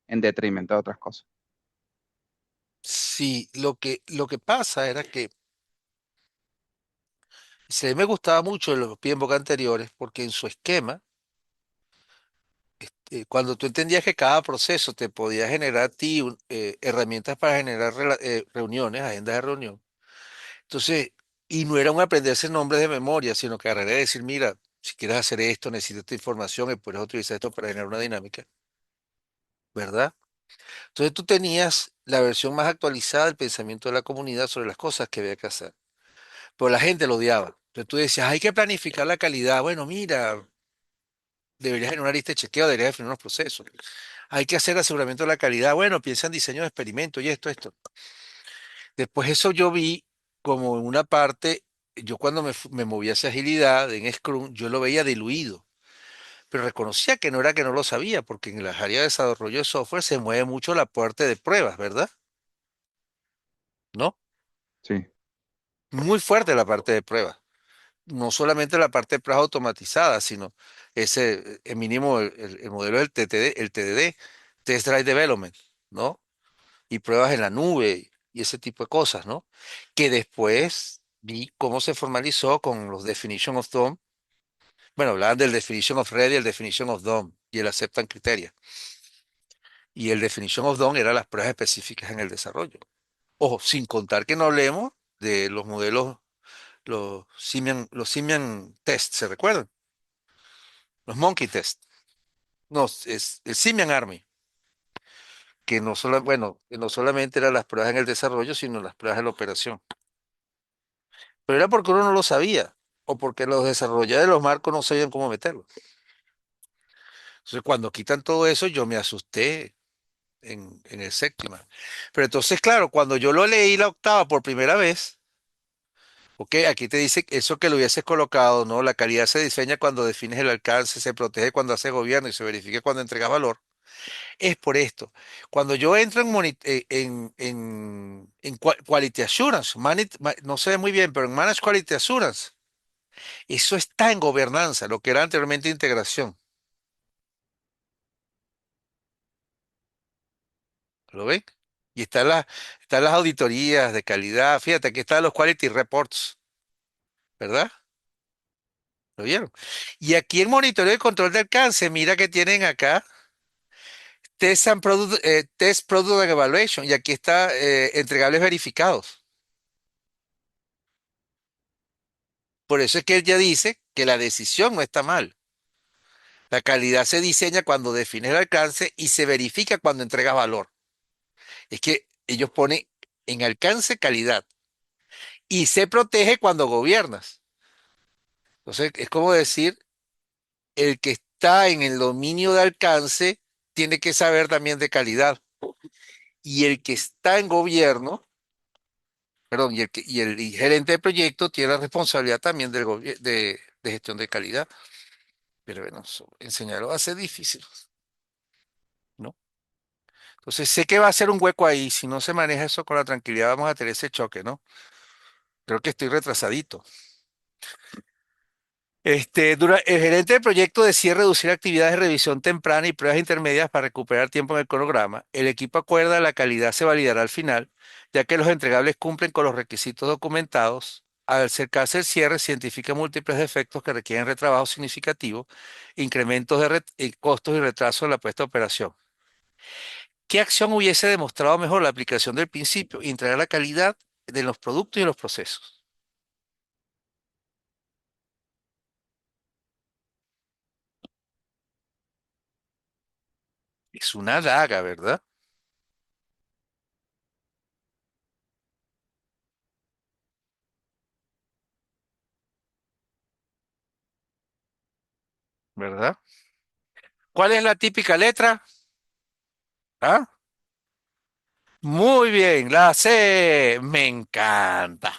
C: en detrimento de otras cosas.
A: Sí, lo que pasa era que se me gustaba mucho los PMBOK anteriores porque en su esquema, cuando tú entendías que cada proceso te podía generar a ti herramientas para generar reuniones, agendas de reunión. Entonces, y no era un aprenderse nombres de memoria, sino que agarrar y decir, mira, si quieres hacer esto, necesitas esta información y puedes utilizar esto para generar una dinámica, ¿verdad? Entonces tú tenías la versión más actualizada del pensamiento de la comunidad sobre las cosas que había que hacer. Pero la gente lo odiaba. Entonces tú decías, hay que planificar la calidad. Bueno, mira, deberías generar una lista de chequeo, deberías definir unos procesos. Hay que hacer aseguramiento de la calidad. Bueno, piensa en diseño de experimentos y esto. Después eso yo vi como en una parte, yo cuando me moví hacia agilidad en Scrum, yo lo veía diluido, pero reconocía que no era que no lo sabía, porque en las áreas de desarrollo de software se mueve mucho la parte de pruebas, ¿verdad? ¿no?
C: Sí,
A: Muy fuerte la parte de pruebas. No solamente la parte de pruebas automatizadas, sino ese, el mínimo, el modelo del TTD, el TDD, Test Drive Development, ¿no? Y pruebas en la nube y ese tipo de cosas, ¿no? Que después vi cómo se formalizó con los Definition of DOM. Bueno, hablaban del Definition of Ready, el Definition of DOM y el Acceptance Criteria. Y el Definition of DOM era las pruebas específicas en el desarrollo. Ojo, sin contar que no hablemos de los modelos, los Simian Test, ¿se recuerdan? Los Monkey Test. No, es el Simian Army, que no solo, bueno, que no solamente eran las pruebas en el desarrollo, sino las pruebas en la operación. Pero era porque uno no lo sabía, o porque los desarrolladores de los marcos no sabían cómo meterlo. Entonces, cuando quitan todo eso, yo me asusté en el séptima. Pero entonces, claro, cuando yo lo leí la octava por primera vez, ok, aquí te dice eso que lo hubieses colocado, ¿no? La calidad se diseña cuando defines el alcance, se protege cuando hace gobierno y se verifica cuando entregas valor. Es por esto. Cuando yo entro en Quality Assurance, no sé muy bien, pero en Managed Quality Assurance, eso está en gobernanza, lo que era anteriormente integración. ¿Lo ven? Y están las auditorías de calidad. Fíjate, aquí están los Quality Reports, ¿verdad? ¿Lo vieron? Y aquí en monitoreo y control de alcance, mira que tienen acá Test Product Evaluation. Y aquí está entregables verificados. Por eso es que él ya dice que la decisión no está mal. La calidad se diseña cuando define el alcance y se verifica cuando entrega valor. Es que ellos ponen en alcance calidad y se protege cuando gobiernas. Entonces, es como decir, el que está en el dominio de alcance tiene que saber también de calidad. Y el que está en gobierno, perdón, y el gerente de proyecto tiene la responsabilidad también de gestión de calidad. Pero bueno, enseñarlo va a ser difícil, ¿no? Entonces sé que va a ser un hueco ahí. Si no se maneja eso con la tranquilidad, vamos a tener ese choque, ¿no? Creo que estoy retrasadito. El gerente del proyecto decide reducir actividades de revisión temprana y pruebas intermedias para recuperar tiempo en el cronograma. El equipo acuerda la calidad se validará al final, ya que los entregables cumplen con los requisitos documentados. Al acercarse el cierre, se identifican múltiples defectos que requieren retrabajo significativo, incrementos de costos y retraso en la puesta a operación. ¿Qué acción hubiese demostrado mejor la aplicación del principio y entregar la calidad de los productos y los procesos? Es una daga, ¿verdad? ¿Verdad? ¿Cuál es la típica letra? ¿Ah? Muy bien, la C. Me encanta,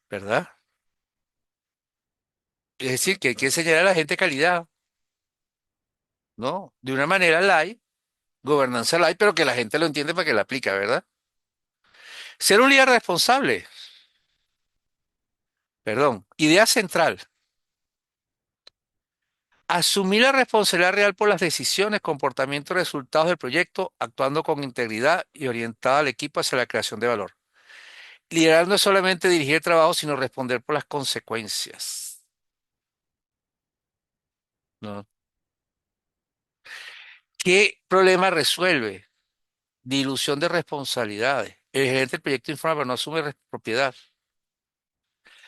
A: ¿verdad? Es decir, que hay que enseñar a la gente calidad, ¿no? De una manera light, gobernanza light, pero que la gente lo entiende para que la aplica, ¿verdad? Ser un líder responsable, perdón. Idea central. Asumir la responsabilidad real por las decisiones, comportamientos y resultados del proyecto, actuando con integridad y orientada al equipo hacia la creación de valor. Liderar no es solamente dirigir el trabajo, sino responder por las consecuencias. ¿No? ¿Qué problema resuelve? Dilución de responsabilidades. El gerente del proyecto informa, pero no asume propiedad.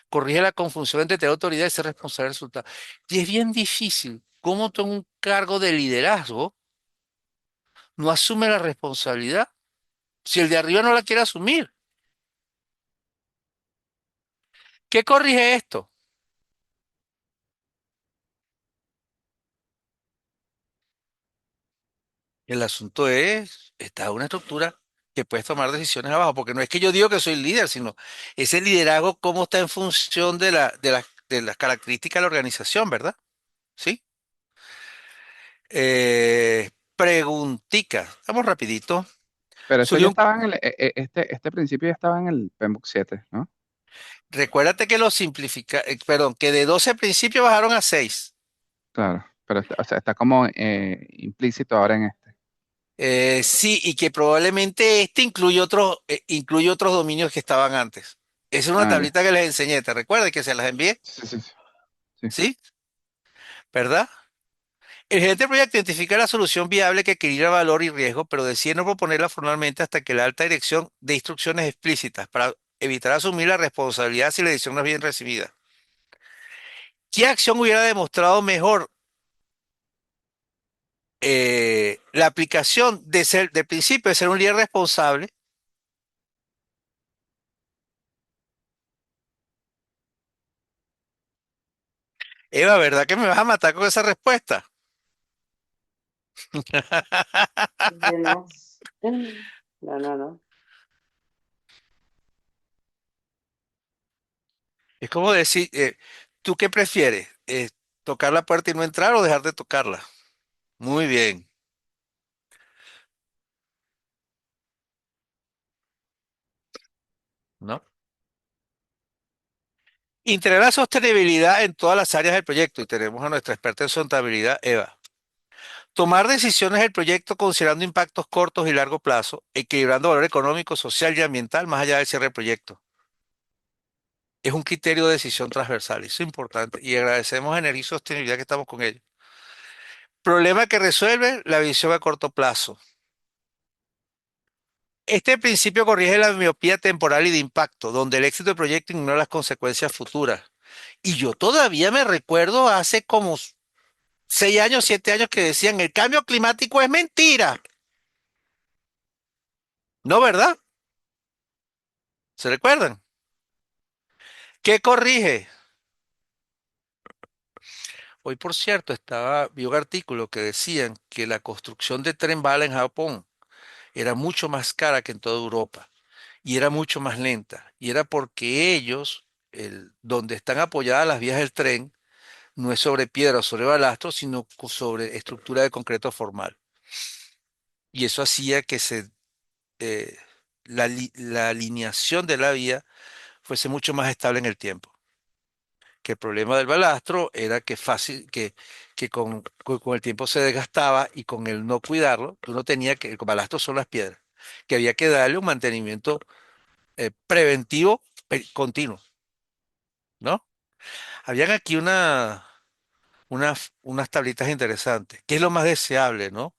A: Corrige la confusión entre tener autoridad y ser responsable del resultado. Y es bien difícil. ¿Cómo tú en un cargo de liderazgo no asume la responsabilidad si el de arriba no la quiere asumir? ¿Qué corrige esto? El asunto es, está una estructura que puedes tomar decisiones abajo, porque no es que yo digo que soy líder, sino ese liderazgo cómo está en función de las características de la organización, ¿verdad? ¿Sí? Preguntica, vamos rapidito.
C: Pero eso ya
A: Surgió un-
C: estaba en este principio ya estaba en el PMBOK 7, ¿no?
A: Recuérdate que perdón, que de 12 principios bajaron a 6.
C: Claro, pero o sea, está como implícito ahora en este.
A: Sí, y que probablemente este incluye otros dominios que estaban antes. Esa es una
C: Ah, ya.
A: tablita que les enseñé, ¿te recuerdas que se las envié?
C: Sí, sí, sí. Sí.
A: ¿Sí? ¿Verdad? El gerente del proyecto identifica la solución viable que equilibra valor y riesgo, pero decide no proponerla formalmente hasta que la alta dirección dé instrucciones explícitas para evitar asumir la responsabilidad si la decisión no es bien recibida. ¿Qué acción hubiera demostrado mejor la aplicación del principio de ser un líder responsable? Eva, ¿verdad que me vas a matar con esa respuesta?
B: Yo no. No, no, no.
A: Es como decir, ¿tú qué prefieres? ¿Tocar la puerta y no entrar o dejar de tocarla? Muy bien, ¿no? Integrar la sostenibilidad en todas las áreas del proyecto y tenemos a nuestra experta en sostenibilidad, Eva. Tomar decisiones del proyecto considerando impactos cortos y largo plazo, equilibrando valor económico, social y ambiental más allá del cierre del proyecto. Es un criterio de decisión transversal, eso es importante y agradecemos a Energía y Sostenibilidad que estamos con ellos. Problema que resuelve la visión a corto plazo. Este principio corrige la miopía temporal y de impacto, donde el éxito del proyecto ignora las consecuencias futuras. Y yo todavía me recuerdo hace como 6 años, 7 años que decían el cambio climático es mentira. ¿No, verdad? ¿Se recuerdan? ¿Qué corrige? Hoy, por cierto, vi un artículo que decían que la construcción de tren bala en Japón era mucho más cara que en toda Europa y era mucho más lenta. Y era porque ellos, donde están apoyadas las vías del tren, no es sobre piedra o sobre balastro, sino sobre estructura de concreto formal. Y eso hacía que eh, la alineación de la vía fuese mucho más estable en el tiempo. Que el problema del balastro era que con el tiempo se desgastaba y con el no cuidarlo, tú no tenías que, el balastro son las piedras, que había que darle un mantenimiento preventivo continuo, ¿no? Habían aquí unas tablitas interesantes. ¿Qué es lo más deseable, no?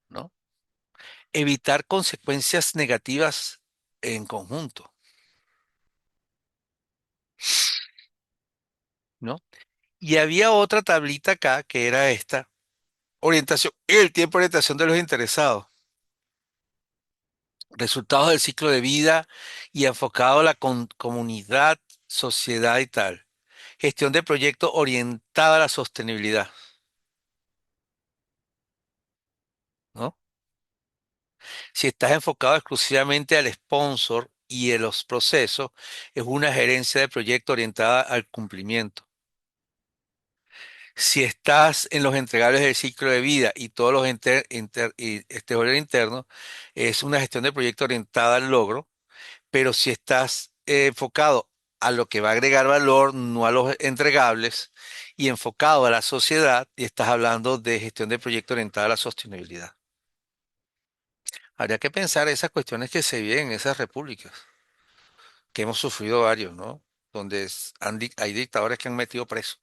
A: ¿No? Evitar consecuencias negativas en conjunto, ¿no? Y había otra tablita acá que era esta, orientación, el tiempo de orientación de los interesados, resultados del ciclo de vida y enfocado a la comunidad, sociedad y tal. Gestión de proyectos orientada a la sostenibilidad, ¿no? Si estás enfocado exclusivamente al sponsor y en los procesos, es una gerencia de proyecto orientada al cumplimiento. Si estás en los entregables del ciclo de vida y todos los stakeholders internos, es una gestión de proyecto orientada al logro, pero si estás enfocado a lo que va a agregar valor, no a los entregables, y enfocado a la sociedad, y estás hablando de gestión de proyecto orientada a la sostenibilidad. Habría que pensar esas cuestiones que se viven en esas repúblicas, que hemos sufrido varios, ¿no? Donde hay dictadores que han metido presos,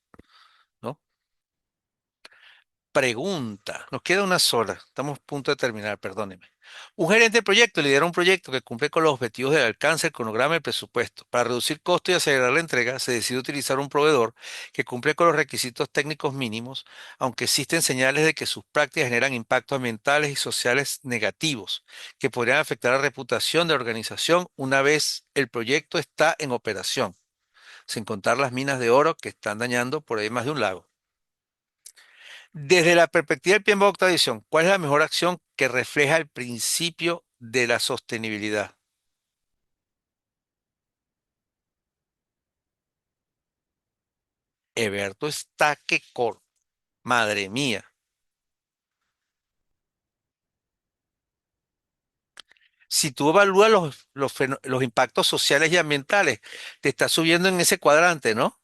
A: ¿no? Pregunta, nos queda una sola, estamos a punto de terminar, perdóneme. Un gerente de proyecto lidera un proyecto que cumple con los objetivos del alcance, el cronograma y el presupuesto. Para reducir costos y acelerar la entrega, se decide utilizar un proveedor que cumple con los requisitos técnicos mínimos, aunque existen señales de que sus prácticas generan impactos ambientales y sociales negativos que podrían afectar la reputación de la organización una vez el proyecto está en operación, sin contar las minas de oro que están dañando por ahí más de un lago. Desde la perspectiva del PMBOK tradición, ¿cuál es la mejor acción que refleja el principio de la sostenibilidad? Eberto está que corre. Madre mía. Si tú evalúas los impactos sociales y ambientales, te está subiendo en ese cuadrante, ¿no?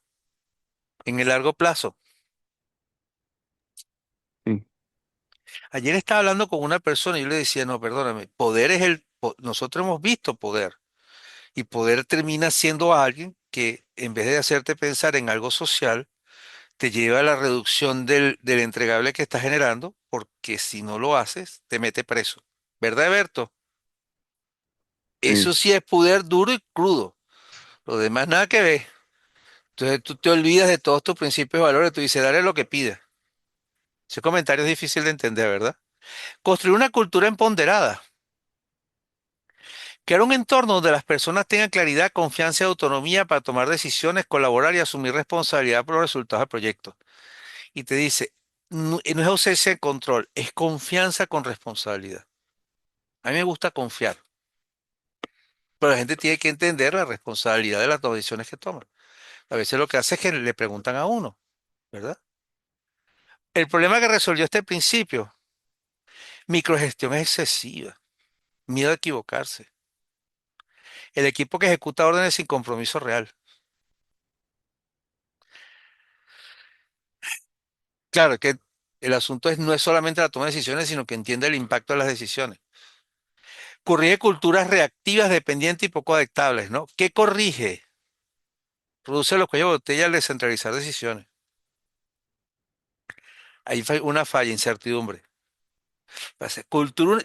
A: En el largo plazo.
C: Sí,
A: Ayer estaba hablando con una persona y yo le decía, no, perdóname, poder es nosotros hemos visto poder y poder termina siendo alguien que en vez de hacerte pensar en algo social, te lleva a la reducción del entregable que estás generando, porque si no lo haces, te mete preso. ¿Verdad, Berto?
C: sí.
A: Eso sí es poder duro y crudo. Lo demás nada que ver. Entonces tú te olvidas de todos tus principios y valores, tú dices, dale lo que pida. Ese comentario es difícil de entender, ¿verdad? Construir una cultura empoderada. Crear un entorno donde las personas tengan claridad, confianza y autonomía para tomar decisiones, colaborar y asumir responsabilidad por los resultados del proyecto. Y te dice, no, no es ausencia de control, es confianza con responsabilidad. A mí me gusta confiar, pero la gente tiene que entender la responsabilidad de las decisiones que toman. A veces lo que hace es que le preguntan a uno, ¿verdad? El problema que resolvió este principio, microgestión es excesiva, miedo a equivocarse. El equipo que ejecuta órdenes sin compromiso real. Claro que el asunto no es solamente la toma de decisiones, sino que entiende el impacto de las decisiones. Corrige culturas reactivas, dependientes y poco adaptables, ¿no? ¿Qué corrige? Reduce los cuellos de botella al descentralizar decisiones. Ahí hay una falla, incertidumbre.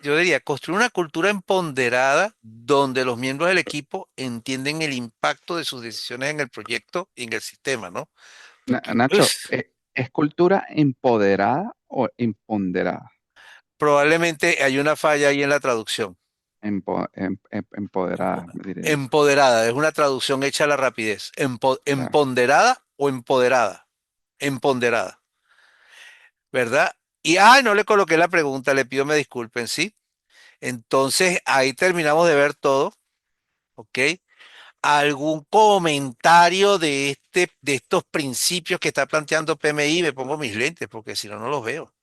A: Yo diría, construir una cultura empoderada donde los miembros del equipo entienden el impacto de sus decisiones en el proyecto y en el sistema, ¿no? Porque
C: Nacho,
A: pues,
C: ¿es cultura empoderada o empoderada?
A: probablemente hay una falla ahí en la traducción.
C: Empoderada, diría yo.
A: Empoderada, es una traducción hecha a la rapidez.
C: Claro.
A: Empoderada o empoderada. Empoderada, ¿verdad? Y, ay, no le coloqué la pregunta, le pido me disculpen, ¿sí? Entonces, ahí terminamos de ver todo, ¿ok? ¿Algún comentario de estos principios que está planteando PMI? Me pongo mis lentes porque si no, no los veo,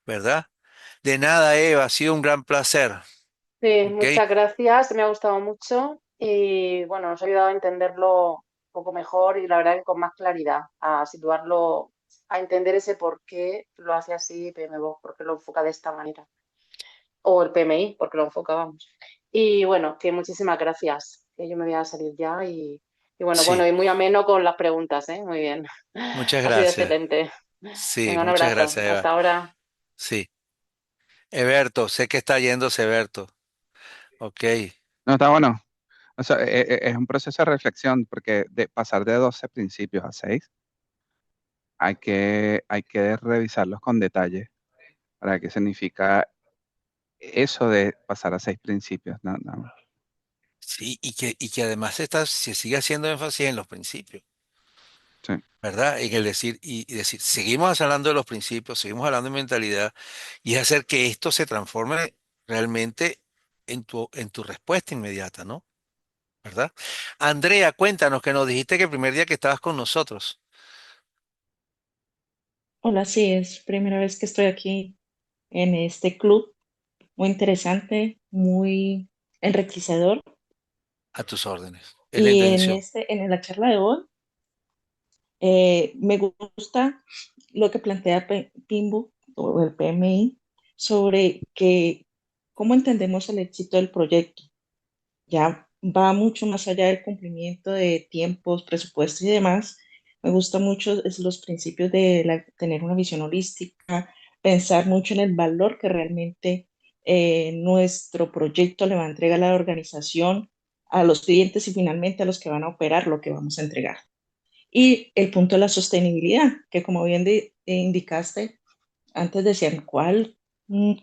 A: ¿verdad? De nada, Eva, ha sido un gran placer,
B: Sí,
A: ¿ok?
B: muchas gracias, me ha gustado mucho y bueno, nos ha ayudado a entenderlo un poco mejor y la verdad que con más claridad, a situarlo, a entender ese por qué lo hace así PMBOK, por qué lo enfoca de esta manera, o el PMI, porque lo enfocábamos. Y bueno, que muchísimas gracias, que yo me voy a salir ya y bueno,
A: Sí,
B: y muy ameno con las preguntas, ¿eh? Muy bien,
A: muchas
B: ha sido
A: gracias.
B: excelente.
A: Sí,
B: Venga, un
A: muchas
B: abrazo,
A: gracias, Eva.
B: hasta ahora.
A: Sí. Eberto, sé que está yéndose Eberto. Ok.
C: No, está bueno. O sea, es un proceso de reflexión porque de pasar de 12 principios a 6 hay que revisarlos con detalle para qué significa eso de pasar a 6 principios. No, no.
A: Sí, y que además se sigue haciendo énfasis en los principios,
C: Sí.
A: ¿verdad? En el decir, y decir, seguimos hablando de los principios, seguimos hablando de mentalidad, y es hacer que esto se transforme realmente en tu respuesta inmediata, ¿no? ¿Verdad? Andrea, cuéntanos que nos dijiste que el primer día que estabas con nosotros,
D: Hola, sí, es primera vez que estoy aquí en este club, muy interesante, muy enriquecedor.
A: a tus órdenes. Es la
D: Y
A: intención.
D: en la charla de hoy me gusta lo que plantea Pimbo o el PMI sobre que cómo entendemos el éxito del proyecto. Ya va mucho más allá del cumplimiento de tiempos, presupuestos y demás. Me gusta mucho los principios de tener una visión holística, pensar mucho en el valor que realmente nuestro proyecto le va a entregar a la organización, a los clientes y finalmente a los que van a operar lo que vamos a entregar. Y el punto de la sostenibilidad, que como bien indicaste, antes decían, ¿cuál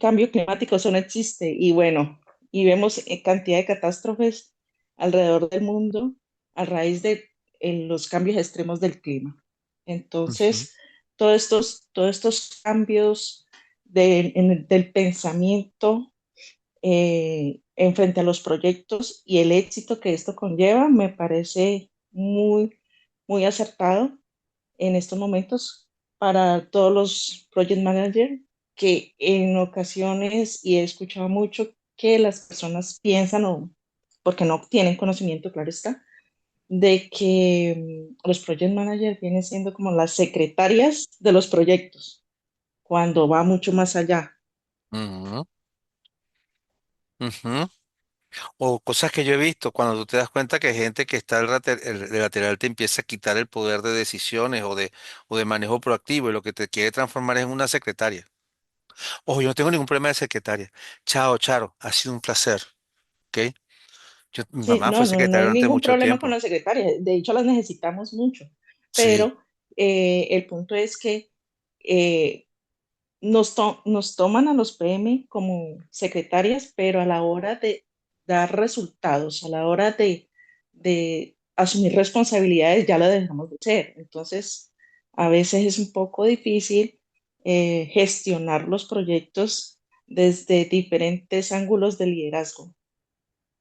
D: cambio climático? Eso no existe. Y bueno, y vemos cantidad de catástrofes alrededor del mundo a raíz de los cambios extremos del clima.
A: Ujú.
D: Entonces, todos estos cambios del pensamiento en frente a los proyectos y el éxito que esto conlleva me parece muy, muy acertado en estos momentos para todos los project managers, que en ocasiones, y he escuchado mucho, que las personas piensan, o porque no tienen conocimiento, claro está, de que los project managers vienen siendo como las secretarias de los proyectos, cuando va mucho más allá.
A: Ujú, ujú. O cosas que yo he visto, cuando tú te das cuenta que hay gente que está de lateral te empieza a quitar el poder de decisiones o de manejo proactivo y lo que te quiere transformar es en una secretaria. Ojo, yo no tengo ningún problema de secretaria. Chao, Charo, ha sido un placer, ¿ok? Mi
D: Sí,
A: mamá fue
D: no, no, no
A: secretaria
D: hay
A: durante
D: ningún
A: mucho
D: problema con
A: tiempo.
D: las secretarias. De hecho, las necesitamos mucho.
A: Sí,
D: Pero el punto es que eh, nos toman a los PM como secretarias, pero a la hora de dar resultados, a la hora de asumir responsabilidades, ya lo dejamos de ser. Entonces, a veces es un poco difícil gestionar los proyectos desde diferentes ángulos de liderazgo.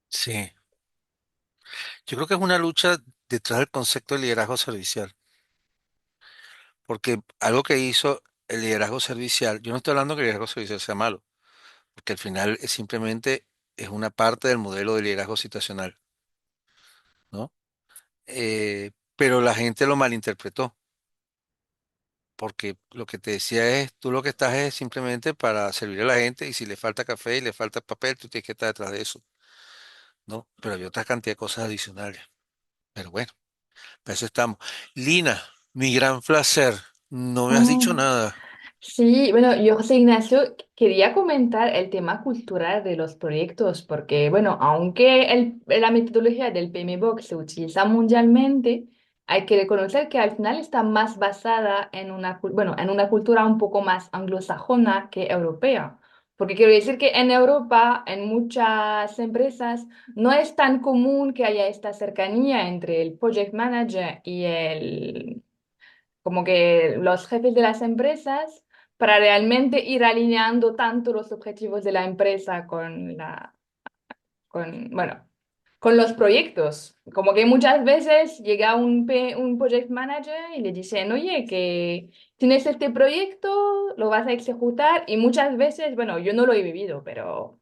A: sí. Yo creo que es una lucha detrás del concepto de liderazgo servicial, porque algo que hizo el liderazgo servicial, yo no estoy hablando que el liderazgo servicial sea malo, porque al final es simplemente es una parte del modelo de liderazgo situacional, ¿no? Pero la gente lo malinterpretó, porque lo que te decía es, tú lo que estás es simplemente para servir a la gente y si le falta café y le falta papel, tú tienes que estar detrás de eso, ¿no? Pero hay otra cantidad de cosas adicionales. Pero bueno, para eso estamos. Lina, mi gran placer, no me has dicho
E: Ah,
A: nada.
E: sí, bueno, yo, José Ignacio, quería comentar el tema cultural de los proyectos, porque, bueno, aunque la metodología del PMBOK se utiliza mundialmente, hay que reconocer que al final está más basada en bueno, en una cultura un poco más anglosajona que europea. Porque quiero decir que en Europa, en muchas empresas, no es tan común que haya esta cercanía entre el project manager y como que los jefes de las empresas para realmente ir alineando tanto los objetivos de la empresa bueno, con los proyectos. Como que muchas veces llega un project manager y le dicen, oye, que tienes este proyecto, lo vas a ejecutar y muchas veces, bueno, yo no lo he vivido, pero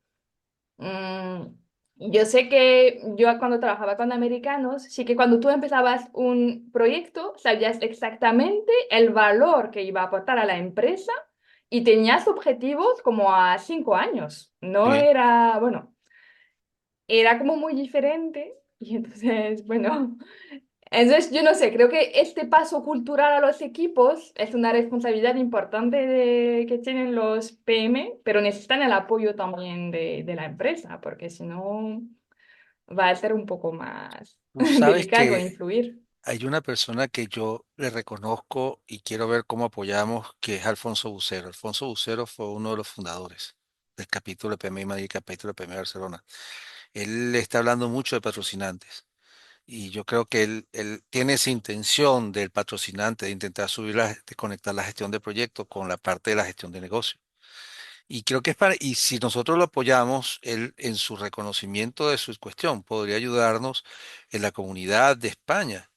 E: Mm, yo sé que yo cuando trabajaba con americanos, sí que cuando tú empezabas un proyecto, sabías exactamente el valor que iba a aportar a la empresa y tenías objetivos como a 5 años. No
A: Sí.
E: era, bueno, era como muy diferente. Y entonces, bueno, entonces yo no sé, creo que este paso cultural a los equipos es una responsabilidad importante que tienen los PM, pero necesitan el apoyo también de la empresa, porque si no va a ser un poco más
A: Tú sabes
E: delicado
A: que
E: influir.
A: hay una persona que yo le reconozco y quiero ver cómo apoyamos, que es Alfonso Bucero. Alfonso Bucero fue uno de los fundadores del capítulo de PMI Madrid, capítulo de PMI Barcelona. Él está hablando mucho de patrocinantes y yo creo que él tiene esa intención del patrocinante de intentar de conectar la gestión de proyectos con la parte de la gestión de negocio. Y creo que es y si nosotros lo apoyamos, él en su reconocimiento de su cuestión, podría ayudarnos en la comunidad de España,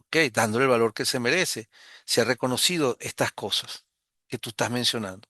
A: ¿ok? Dándole el valor que se merece. Se ha reconocido estas cosas que tú estás mencionando.